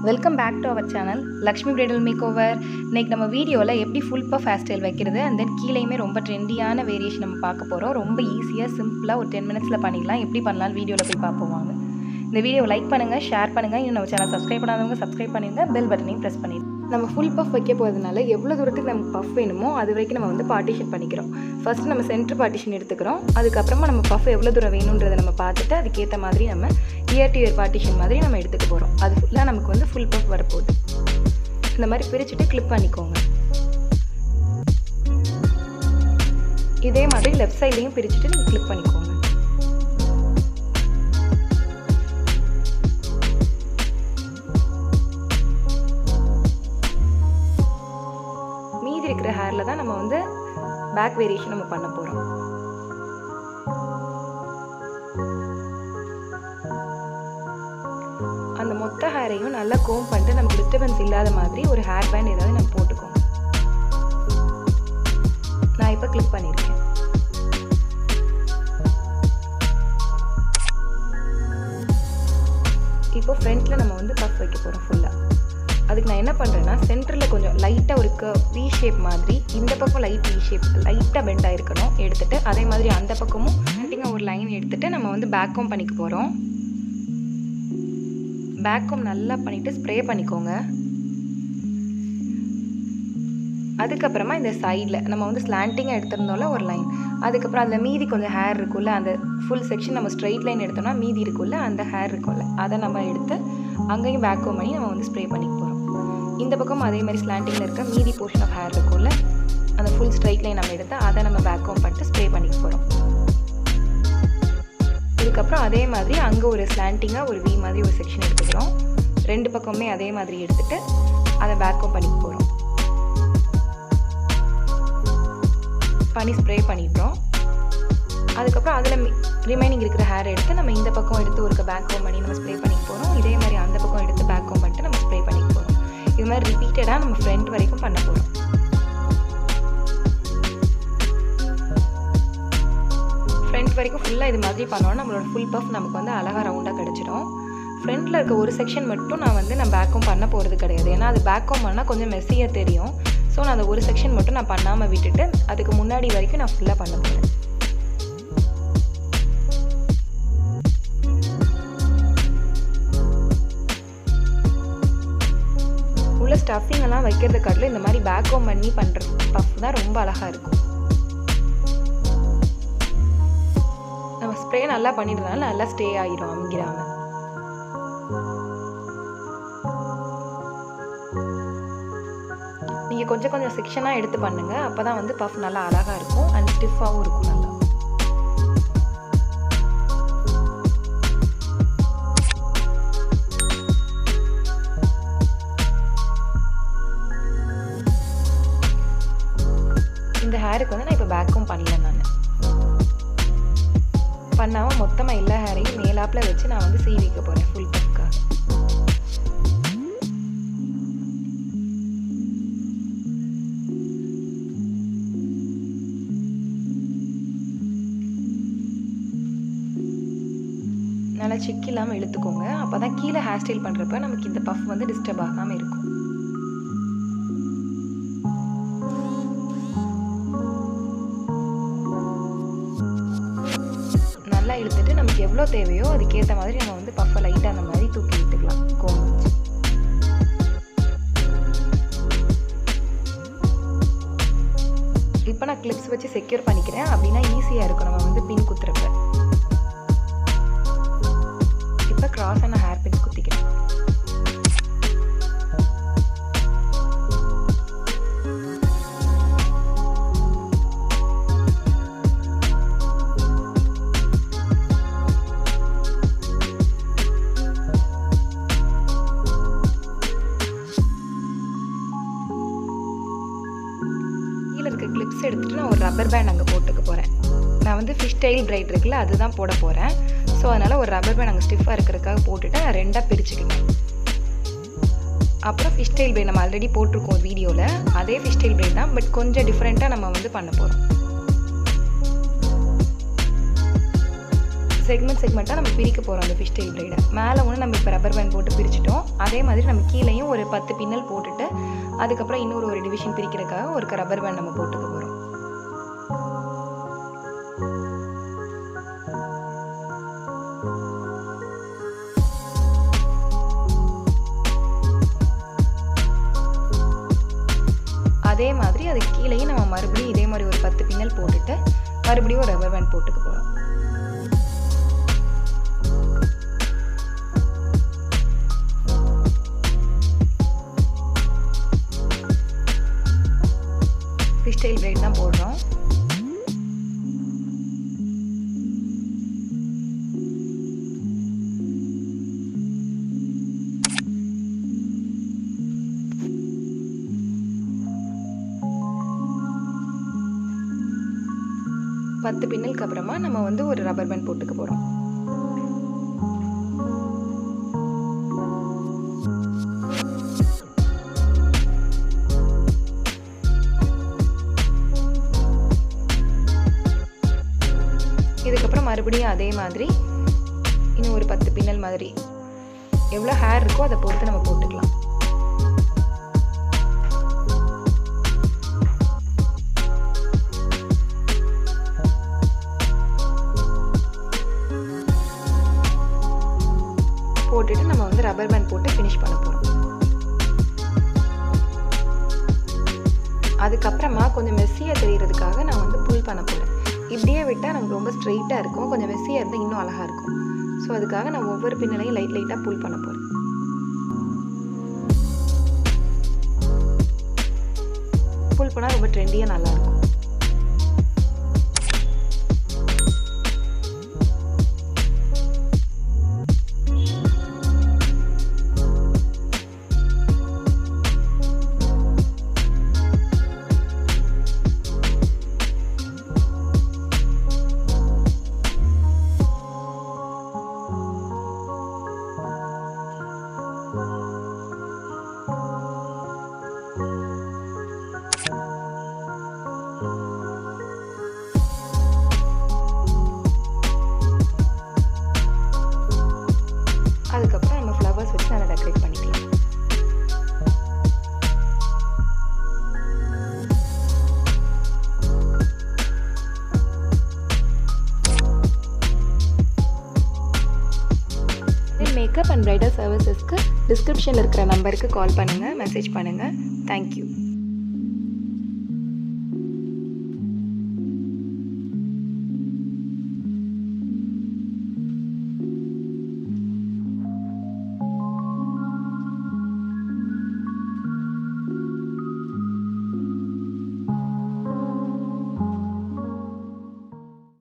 Welcome back to our channel Laxmi Bridal Makeover. இன்னைக்கு நம்ம வீடியோல எப்படி full puff hairstyle வைக்கிறது and then கீழேயுமே ரொம்ப ட்ரெண்டியான வேரியேஷன் நம்ம பார்க்க போறோம். ரொம்ப ஈஸியா சிம்பிளா ஒரு 10 minutesல பண்ணிடலாம். எப்படி பண்ணலாம் வீடியோல போய் பாப்போம் வாங்க. இந்த வீடியோவை லைக் பண்ணுங்க, ஷேர் பண்ணுங்க, இன்னும் நம்ம சேனலை சப்ஸ்கிரைப் பண்ணாதவங்க சப்ஸ்கிரைப் பண்ணிடுங்க, பெல் பட்டனையும் பிரஸ் பண்ணிடுங்க. நம்ம ஃபுல் பஃப் வைக்க போகிறதுனால எவ்வளோ தூரத்துக்கு நமக்கு பஃப் வேணுமோ அது வரைக்கும் நம்ம வந்து பார்ட்டிஷன் பண்ணிக்கிறோம். ஃபர்ஸ்ட் நம்ம சென்டர் பார்ட்டிஷன் எடுத்துக்கிறோம். அதுக்கப்புறமா நம்ம பஃப் எவ்வளோ தூரம் வேணுன்றதை நம்ம பார்த்துட்டு அதுக்கேற்ற மாதிரி நம்ம இயர் டு இயர் பார்ட்டிஷன் மாதிரி நம்ம எடுத்துக்க போகிறோம். அது ஃபுல்லாக நமக்கு வந்து ஃபுல் பஃப் வரப்போகுது. இந்த மாதிரி பிரிச்சுட்டு கிளிப் பண்ணிக்கோங்க. இதே மாதிரி லெஃப்ட் சைட்லேயும் பிரிச்சுட்டு நீங்கள் கிளிப் பண்ணிக்கோங்க. மீதி இருக்கிற ஹேரில் தான் நம்ம வந்து பேக் வேரியேஷன் நம்ம பண்ண போகிறோம். அந்த மொத்த ஹேரையும் நல்லா கோம் பண்ணிட்டு நமக்கு டிஸ்டர்பன்ஸ் இல்லாத மாதிரி ஒரு ஹேர் பேண்ட் ஏதாவது நம்ம போட்டுக்கோங்க. நான் இப்போ கிளிப் பண்ணியிருக்கேன். இப்போ ஃப்ரண்ட்டில் நம்ம வந்து பஃப் வைக்க போகிறோம் ஃபுல்லாக. அதுக்கு நான் என்ன பண்ணுறேன்னா சென்டரில் கொஞ்சம் லைட்டாக ஒரு வி ஷேப் மாதிரி, இந்த பக்கம் லைட் வி ஷேப் லைட்டாக பெண்ட் ஆகிருக்கணும் எடுத்துகிட்டு, அதே மாதிரி அந்த பக்கமும் ஒரு லைன் எடுத்துகிட்டு நம்ம வந்து பேக்கும் பண்ணிக்க போகிறோம். பேக்கும் நல்லா பண்ணிவிட்டு ஸ்ப்ரே பண்ணிக்கோங்க. அதுக்கப்புறமா இந்த சைடில் நம்ம வந்து ஸ்லாண்டிங்காக எடுத்திருந்தோம்ல ஒரு லைன், அதுக்கப்புறம் அதில் மீதி கொஞ்சம் ஹேர் இருக்குல்ல, அந்த ஃபுல் செக்ஷன் நம்ம ஸ்ட்ரெயிட் லைன் எடுத்தோம்னா மீதி இருக்குல்ல அந்த ஹேர் இருக்குல்ல, அதை நம்ம எடுத்து அங்கேயும் பேக்கும் பண்ணி நம்ம வந்து ஸ்ப்ரே பண்ணிக்க போகிறோம். இந்த பக்கம் அதே மாதிரி ஸ்லாண்டிங்கில் இருக்க மீதி போர்ஷன் ஆஃப் ஹேர் இருக்குல்ல, அந்த ஃபுல் ஸ்ட்ரெயிட் லைன் நம்ம எடுத்து அதை நம்ம பேக்கும் பண்ணிட்டு ஸ்ப்ரே பண்ணிக்க போகிறோம். இதுக்கப்புறம் அதே மாதிரி அங்கே ஒரு ஸ்லாண்டிங்காக ஒரு வி மாதிரி ஒரு செக்ஷன் எடுத்துக்கிறோம். ரெண்டு பக்கமே அதே மாதிரி எடுத்துகிட்டு அதை பேக்கும் பண்ணிக்க போகிறோம். பண்ணி ஸ்ப்ரே பண்ணிட்டோம். அதுக்கப்புறம் அதில் ரிமைனிங் இருக்கிற ஹேர் எடுத்து நம்ம இந்த பக்கம் எடுத்து ஒரு பேக்கும் பண்ணி நம்ம ஸ்ப்ரே பண்ணிக்க போகிறோம். இதே மாதிரி அந்த பக்கம் எடுத்து பேக்கும் பண்ணிட்டு நம்ம ஸ்ப்ரே பண்ணிக்க போகிறோம். இது மாதிரி ரிப்பீட்டடாக நம்ம ஃப்ரண்ட் வரைக்கும் பண்ண போகிறோம். ஃப்ரண்ட் வரைக்கும் ஃபுல்லாக இது மாதிரி பண்ணோன்னா நம்மளோட ஃபுல் பஃப் நமக்கு வந்து அழகாக ரவுண்டாக கிடச்சிடும். ஃப்ரண்ட்டில் இருக்க ஒரு செக்ஷன் மட்டும் நான் பேக்கும் பண்ண போகிறது கிடையாது. ஏன்னா அது பேக்கும் பண்ணால் கொஞ்சம் மெஸ்ஸியாக தெரியும். ஸோ நான் அந்த ஒரு செக்ஷன் மட்டும் நான் பண்ணாமல் விட்டுட்டு அதுக்கு முன்னாடி வரைக்கும் நான் ஃபுல்லாக பண்ண போகிறேன். உள்ள ஸ்டஃபிங் எல்லாம் வைக்கிறது காட்டிலும் இந்த மாதிரி பேக்கும் பண்ணி பண்ணுற பஃப் தான் ரொம்ப அழகாக இருக்கும். நம்ம ஸ்ப்ரே நல்லா பண்ணிடுறதுனால நல்லா ஸ்டே ஆகிடும், அமுங்கிறாங்க. நீங்கள் கொஞ்சம் கொஞ்சம் செக்ஷனாக எடுத்து பண்ணுங்கள். அப்போ தான் வந்து பஃப் நல்லா அழகாக இருக்கும் அண்ட் ஸ்டிஃபாகவும் இருக்கும். நல்லா இந்த ஹேருக்கு வந்து நான் இப்போ பேக்கும் பண்ணல. நான் பண்ணாமல் மொத்தமாக எல்லா ஹேரையும் மேலாப்பில் வச்சு நான் வந்து சீவிக்க போகிறேன் ஃபுல் பஃப்காக. நல்லா சிக் இல்லாமல் இழுத்துக்கோங்க. அப்போ தான் கீழே ஹேர் ஸ்டைல் பண்ணுறப்ப நமக்கு இந்த பஃப் வந்து டிஸ்டர்ப் ஆகாமல் இருக்கும். நல்லா இழுத்துட்டு நமக்கு எவ்வளோ தேவையோ அதுக்கேற்ற மாதிரி நம்ம வந்து பஃப்பை லைட்டாக அந்த மாதிரி தூக்கி விட்டுக்கலாம் கோம் வச்சு. இப்போ நான் கிளிப்ஸ் வச்சு செக்யூர் பண்ணிக்கிறேன். அப்படின்னா ஈஸியாக இருக்கும் நம்ம வந்து பின் குத்துறப்ப. இப்போ கிராஸான ஹேர் பின் குத்திக்கிறேன். கிளிப்ஸ் எடுத்துகிட்டு நான் ஒரு ரப்பர் பேண்ட் அங்கே போட்டுக்க போகிறேன். நான் வந்து ஃபிஷ் டெயில் பிரைட் இருக்குல்ல அதுதான் போட போகிறேன். ஸோ அதனால் ஒரு ரப்பர் பேண்ட் அங்கே ஸ்டிஃபாக இருக்கிறதுக்காக போட்டுட்டு நான் ரெண்டாக பிரிச்சுக்கணும். அப்புறம் ஃபிஷ் டெயில் பிரைட் நம்ம ஆல்ரெடி போட்டிருக்கோம் வீடியோவில், அதே ஃபிஷ் டெயில் பிரைட் தான், பட் கொஞ்சம் டிஃப்ரெண்ட்டாக நம்ம வந்து பண்ண போகிறோம். செக்மெண்ட்டாக நம்ம பிரிக்க போகிறோம் அந்த ஃபிஷ் டெயில் பிரைடை. மேலே ஒன்று நம்ம இப்போ ரப்பர் பேண்ட் போட்டு பிரிச்சிட்டோம். அதே மாதிரி நம்ம கீழேயும் ஒரு 10 பின்னல் போட்டுட்டு அதுக்கப்புறம் இன்னொரு ஒரு டிவிஷன் பிரிக்கிறதுக்காக ஒரு ரப்பர் பேண்ட் நம்ம போட்டுக்க போகிறோம். அதே மாதிரி அதுக்கு கீழேயும் நம்ம மறுபடியும் இதே மாதிரி ஒரு 10 பின்னல் போட்டுட்டு மறுபடியும் ஒரு ரப்பர் பேண்ட் போட்டுக்க போகிறோம். ஃபிஷ் டெயில் பிரைட் தான் போடுறோம். பத்து பின்னலுக்கு அப்புறமா நம்ம வந்து ஒரு ரப்பர் பேண்ட் போட்டுக்க போகிறோம். இதுக்கப்புறம் மறுபடியும் அதே மாதிரி இன்னும் ஒரு 10 பின்னல் மாதிரி எவ்வளோ ஹேர் இருக்கோ அதை பொறுத்து நம்ம போட்டுக்கலாம். போட்டுட்டு நம்ம வந்து ரப்பர் பேண்ட் போட்டு ஃபினிஷ் பண்ண போகிறோம். அதுக்கப்புறமா கொஞ்சம் மெஸ்ஸியாக தெரிகிறதுக்காக நான் வந்து புல் பண்ண போகிறேன். இப்படியே விட்டால் நமக்கு ரொம்ப ஸ்ட்ரெயிட்டாக இருக்கும். கொஞ்சம் மெஸ்ஸியாக இருந்தால் இன்னும் அழகாக இருக்கும். ஸோ அதுக்காக நான் ஒவ்வொரு பின்னலையும் லைட்டாக புல் பண்ண போகிறேன். புல் பண்ணால் ரொம்ப ட்ரெண்டியாக நல்லாயிருக்கும். அதுக்கப்புறம் நம்ம ஃப்ளவர்ஸ் வச்சு நல்லா டெக்கரேட் பண்ணிக்கலாம். மேக்கப் அண்ட் பிரைடல் சர்வீசஸ்க்கு டிஸ்கிரிப்ஷனில் இருக்கிற நம்பருக்கு கால் பண்ணுங்கள், மெசேஜ் பண்ணுங்கள். தேங்க்யூ.